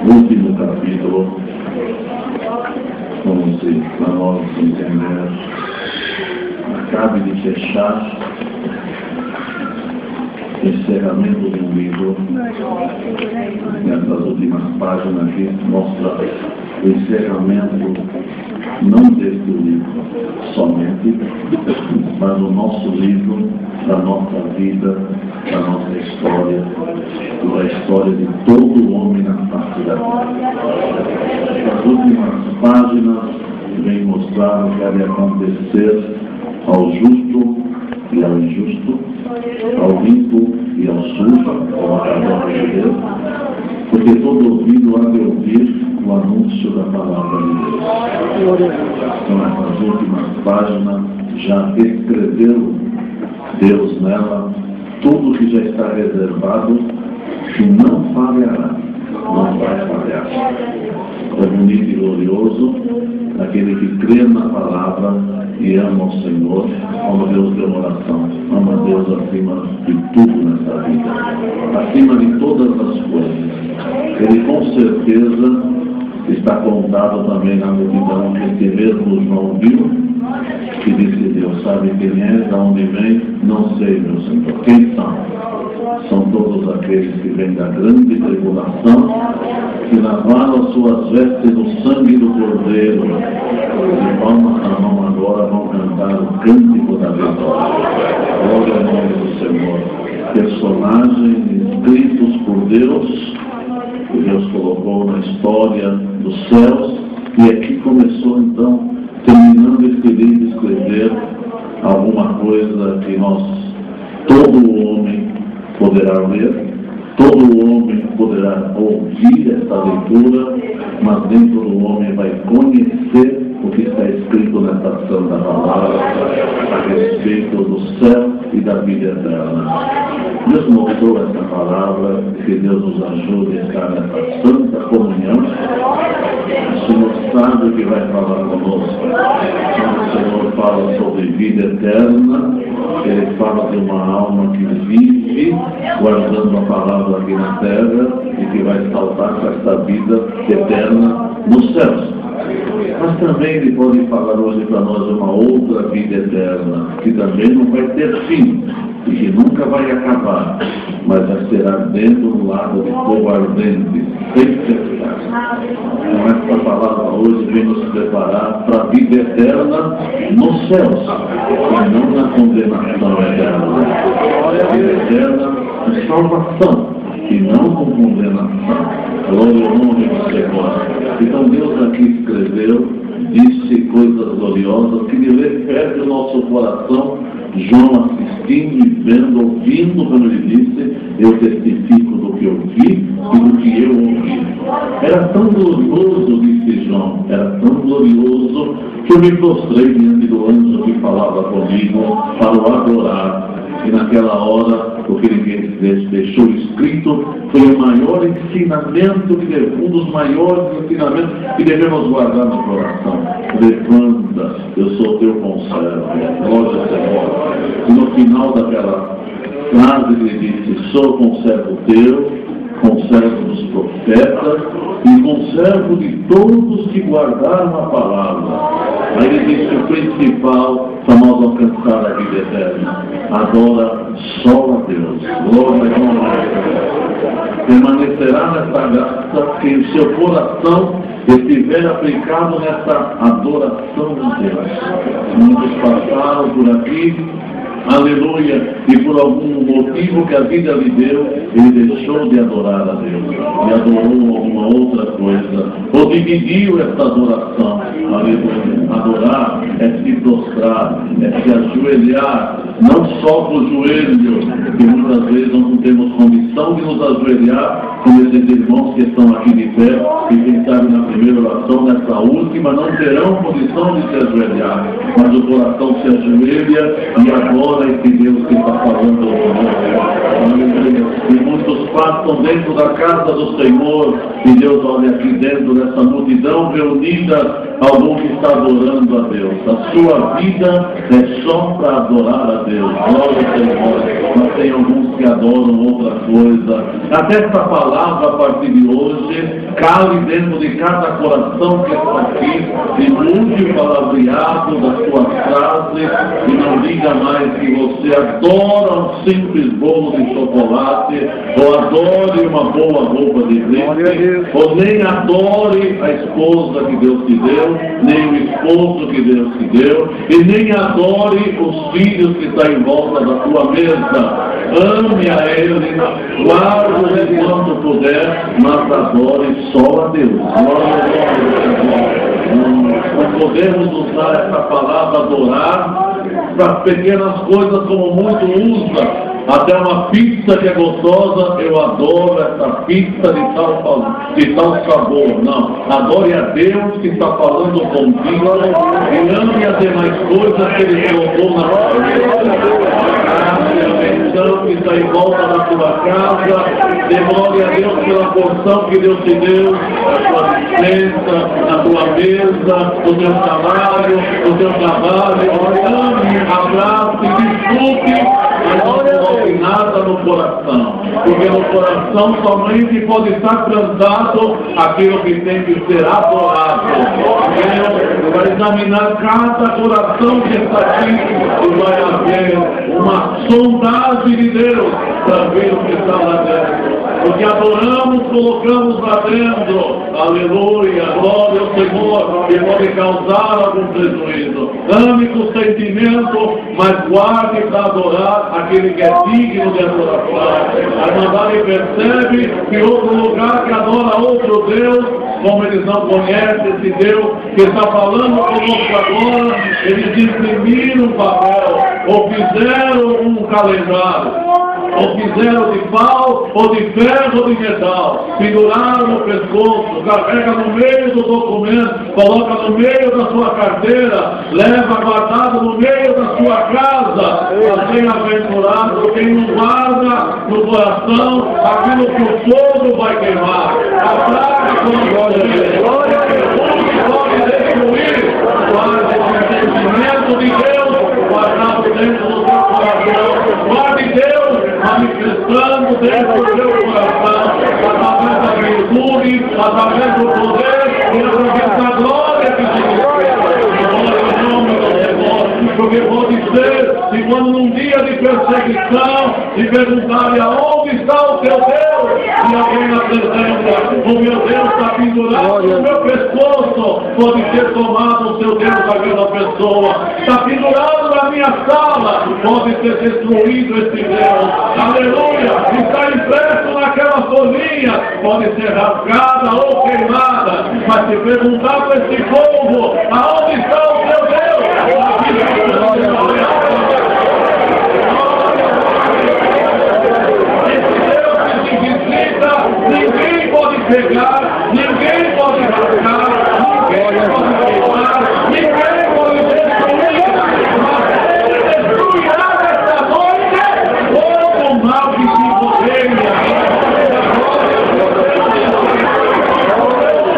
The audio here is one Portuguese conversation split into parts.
último capítulo, como se para nós entender, acabe de fechar o encerramento de um livro. Nessas últimas páginas aqui mostra o encerramento não deste livro somente, mas o nosso livro, da nossa vida, da nossa história, da história de todo homem na face da terra. As últimas páginas vêm mostrar o que deve acontecer ao justo e ao injusto, ao limpo e ao sujo, como acabamos de ver, porque todo ouvido há de ouvir o anúncio da palavra de Deus. Então, essas últimas páginas já escreveu Deus nela tudo que já está reservado, que não falhará, não vai falhar. É bonito e glorioso aquele que crê na palavra e ama o Senhor, como Deus deu oração. Ama Deus acima de tudo nessa vida, acima de todas as coisas. Ele com certeza está contado também na multidão que este mesmo João viu, que disse: Deus sabe quem é, de onde vem, não sei, meu Senhor. Quem são? São todos aqueles que vêm da grande tribulação, que lavaram as suas vestes no sangue do Cordeiro, de palmas na mão agora vão cantar o cântico da vitória. Glória ao nome do Senhor. Personagens escritos por Deus, que Deus colocou na história dos céus, e aqui começou então, terminando este livro, escrever alguma coisa que todo homem poderá ler, todo homem poderá ouvir esta leitura, mas dentro do homem vai conhecer o que está escrito nesta santa palavra a respeito do céu e da vida eterna. Deus mostrou essa palavra, que Deus nos ajude a estar nessa santa comunhão. O Senhor sabe o que vai falar conosco. Quando o Senhor fala sobre vida eterna, Ele fala de uma alma que vive guardando a palavra aqui na terra e que vai saltar com esta vida eterna nos céus. Mas também Ele pode falar hoje para nós de uma outra vida eterna, que também não vai ter fim e que nunca vai acabar, mas já será dentro do lado de fogo ardente, sem cessar. Então esta palavra hoje vem nos preparar para a vida eterna nos céus, e não na condenação eterna. A vida eterna é salvação, e não com condenação. Glória ao nome do Senhor. Então Deus aqui escreveu, disse coisas gloriosas que lhe repete o nosso coração. João assistindo e vendo, ouvindo, como ele disse: eu testifico do que eu vi e do que eu ouvi. Era tão glorioso, disse João, era tão glorioso que eu me prostrei diante do anjo que falava comigo para o adorar. E naquela hora, o que ele deixou escrito foi o maior ensinamento, um dos maiores ensinamentos que devemos guardar no coração. Levanta, eu sou teu conservo. Glória ao Senhor. E no final daquela frase ele disse: sou conservo teu, conservo dos profetas e conservo de todos que guardaram a palavra. Aí ele diz que o principal para nós alcançar a vida eterna: adora só a Deus. Glória ao Senhor. Permanecerá nessa graça que o seu coração estiver aplicado nessa adoração de Deus. Muitos passaram por aqui, aleluia, e por algum motivo que a vida lhe deu, ele deixou de adorar a Deus e adorou alguma outra coisa, ou dividiu essa adoração. Aleluia. Adorar é se prostrar, é se ajoelhar, não só com o joelho, que muitas vezes não temos condição de nos ajoelhar, como esses irmãos que estão aqui de pé, e quem sabe na primeira oração, nessa última, não terão condição de se ajoelhar, mas o coração se ajoelha e agora esse Deus que está falando conosco. E muitos passam dentro da casa do Senhor, e Deus olha aqui dentro dessa multidão reunida, algum que está adorando a Deus. A sua vida é só para adorar a Deus. Glória ao Senhor. Mas tem alguns que adoram outra coisa. Até essa palavra, a partir de hoje, cale dentro de cada coração que está aqui, e mude o palavreado da sua frase, e não diga mais que você adora um simples bolo de chocolate, ou adore uma boa roupa de grife, ou nem adore a esposa que Deus te deu, nem o esposo que Deus te deu, e nem adore os filhos que estão em volta da tua mesa. Ame a Ele, guarde-os enquanto puder, mas adore só a Deus. Não podemos usar essa palavra adorar para pequenas coisas como muito usa. Até uma pizza que é gostosa, eu adoro essa pizza de tal sabor. Não, adore a Deus que está falando contigo e ame as demais coisas que Ele colocou na sua vida. A bênção que está em volta da tua casa, demore a Deus pela porção que Deus te deu, na tua dispensa, na tua mesa, no teu trabalho, ame, abrace, desculpe, mas não coloque nada no coração, porque no coração somente pode estar plantado aquilo que tem que ser adorado. Deus vai examinar cada coração que está aqui e vai haver uma sondagem de Deus para ver o que está lá dentro. Porque adoramos, colocamos lá dentro, aleluia, glória ao Senhor, que pode causar algum prejuízo. Ame com sentimento, mas guarde para adorar aquele que é digno de adoração. A irmandade percebe que outro lugar que adora outro Deus, como eles não conhecem esse Deus que está falando conosco agora, eles imprimiram um papel, ou fizeram um calendário, ou fizeram de pau, ou de ferro, ou de metal, penduraram no pescoço, carrega no meio do documento, coloca no meio da sua carteira, leva guardado no meio da sua casa. Bem-aventurado quem não guarda no coração aquilo que o fogo vai queimar. A praga pode destruir, guarde o sentimento de Deus guardado dentro do seu coração. Guarde Deus manifestando dentro do seu coração, através da virtude, através do poder e através da glória que Jesus fez. Porque pode ser, se quando num dia de perseguição, se perguntarem aonde está o teu Deus, e alguém apresenta, o meu Deus está pendurado no meu pescoço, pode ter tomado o seu Deus daquela pessoa, está pendurado na minha sala, pode ter destruído esse Deus, aleluia, está impresso naquela folhinha, pode ser rasgada ou queimada, mas se perguntar para esse povo, aonde está o teu Deus? Ninguém pode pegar, ninguém pode rasgar, ninguém pode queimar, ninguém pode destruir, mas ele destruirá esta noite todo o mal que se rodeia.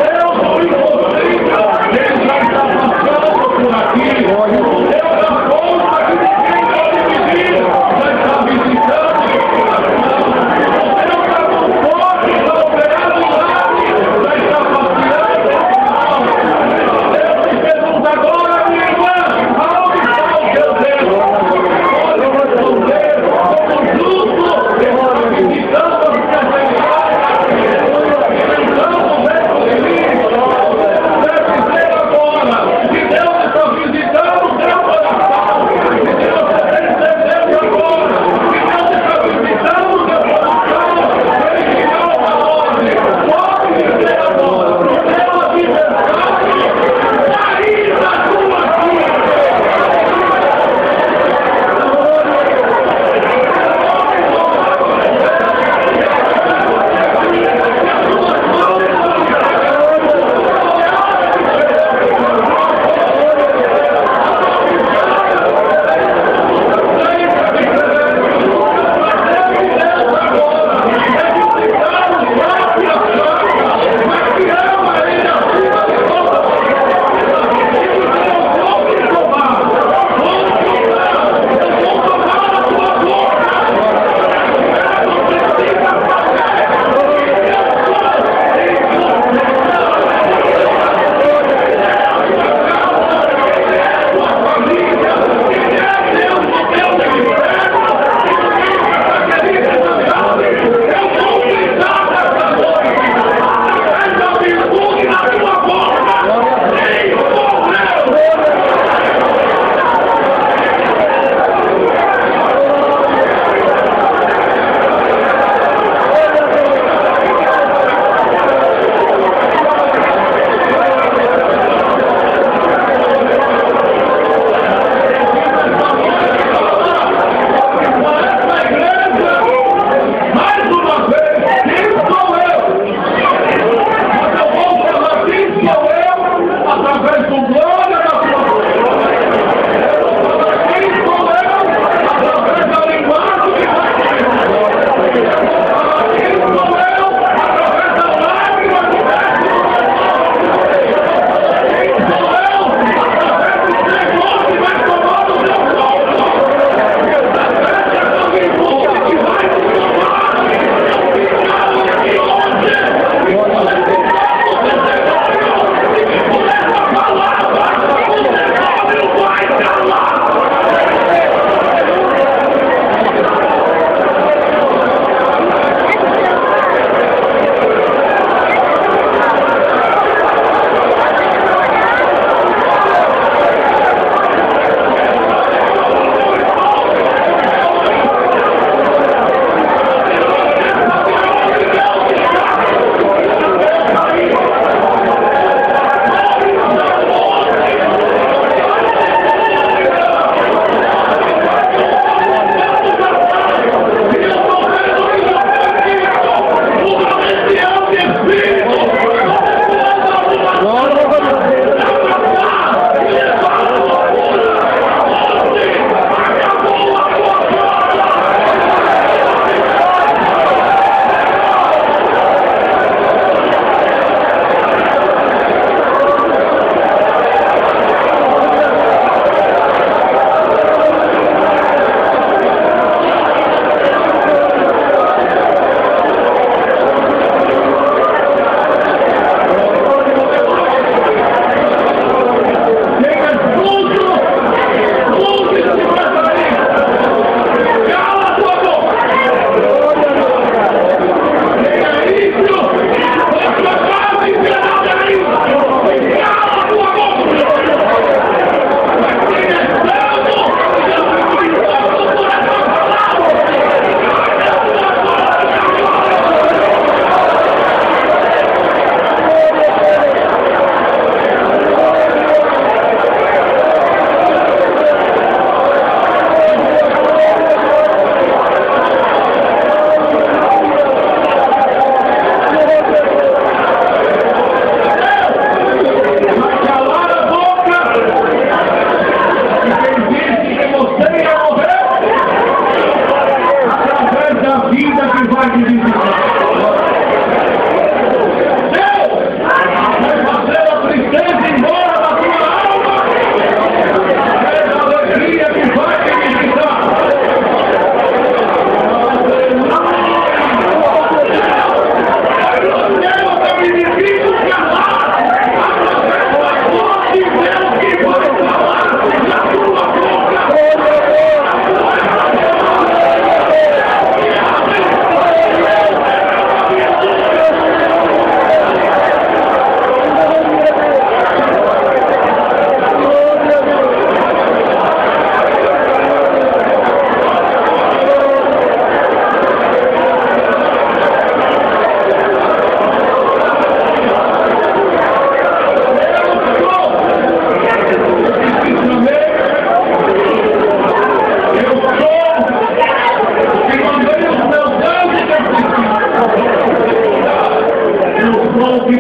Deus não impossível, ele já está passando por aqui. Deus da força que ninguém pode medir, já está visitando o coração. Deus está com força para operar milagres, já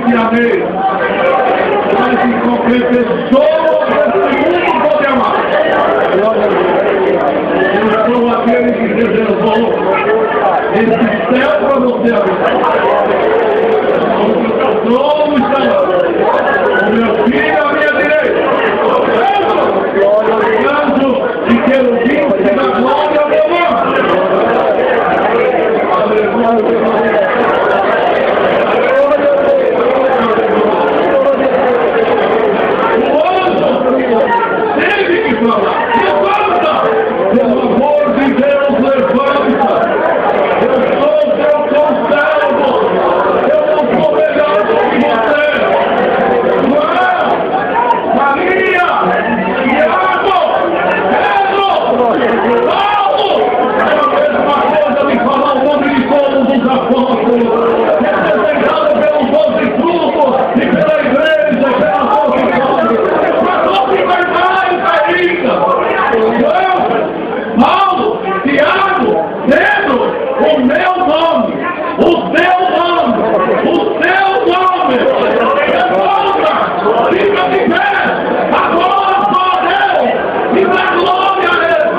de Janeiro. Mas que qualquer pessoa desse mundo pode amar. Eu sou aquele que reservou esse céu para você habitar. O meu trono está lá. O meu filho à minha direita. Canto de querubins da glória ao meu nome. O anjo teve que falar. Levanta! Pelo amor de Deus, levanta! Eu sou seu conservo! Eu não sou melhor do que você! João! Maria! Tiago! Pedro! Paulo! É a mesma coisa de falar o nome de todos os apóstolos, representado pelos 12 frutos e pela igreja, pela multidão. Mas não se vai mais ainda! João! Paulo, Tiago, Pedro, o meu nome, o seu nome, o seu nome, levanta, fica de pé, agora só Deus, e dá glória a Ele,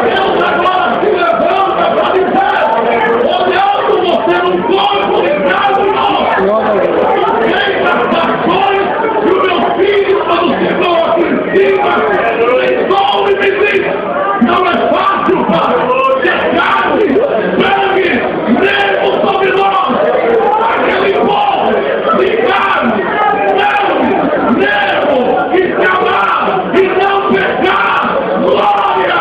Deus agora se levanta para de pé, olhando você no corpo de carne nossa, tem as ações que o meu filho, quando chegou aqui em cima, leitou e me disse, não é fácil, Pai, ter carne, sangue, nervo sobre nós, aquele povo de carne, sangue, nervo, e se amar, e não pecar, glória,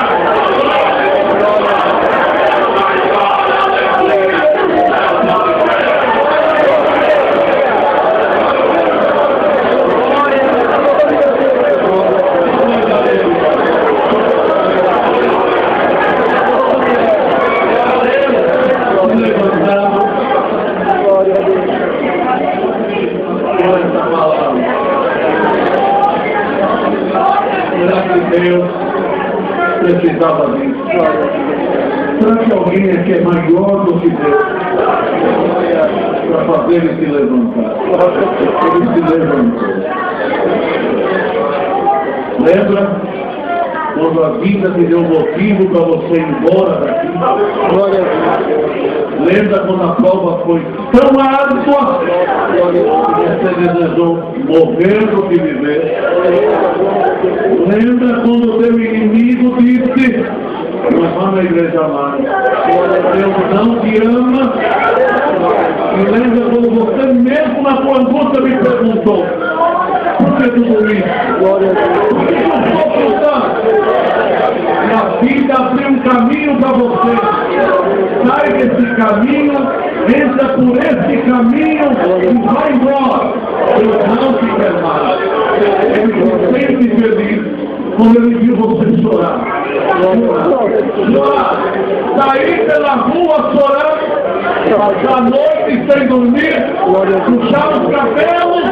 Deus precisava disso. Será que alguém aqui é maior do que Deus para fazer ele se levantar? Ele se levantou. Lembra quando a vida te deu motivo para você ir embora daqui? Lembra quando a prova foi tão árdua que você desejou morrer do que viver? Lembra quando o teu inimigo disse, nós vamos à igreja mais, Deus não te ama? E lembra quando você mesmo na tua angústia me perguntou, por que tudo isso? Por que eu estou contando? E a vida abriu um caminho para você. Sai desse caminho, entra por esse caminho e vai embora. Deus não te quer mais. Ele se sente feliz quando ele viu você chorar. Chorar. Sair pela rua chorando, da noite sem dormir, puxar os cabelos